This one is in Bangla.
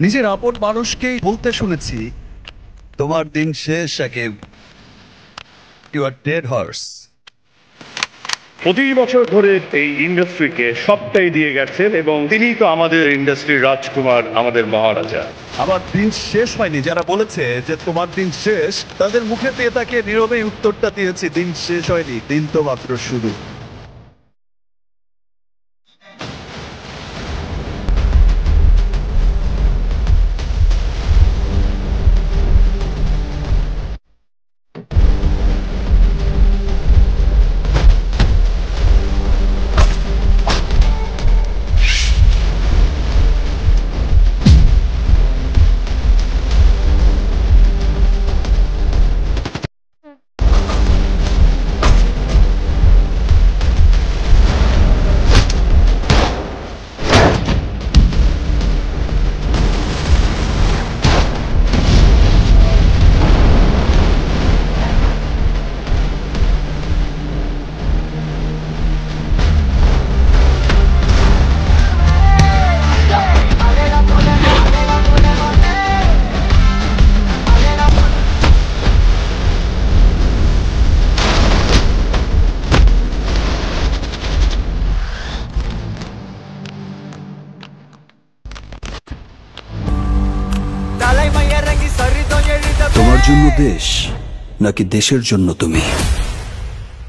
নিজের আপন মানুষকেই বলতে শুনেছি, তোমার দিন শেষ, Shakib. You are dead horse. 25 বছর ধরে এই ইন্ডাস্ট্রিকে সবটাই দিয়ে গেছেন এবং তিনিই তো আমাদের ইন্ডাস্ট্রির রাজকুমার, আমাদের মহারাজা। আমার দিন শেষ হয়নি। যারা বলেছে যে তোমার দিন শেষ, তাদের মুখে দিয়ে তাকে নীরবেই উত্তরটা দিয়েছি, দিন শেষ হয়নি, দিন তো মাত্র শুরু। তোমার জন্য দেশ নাকি দেশের জন্য তুমি?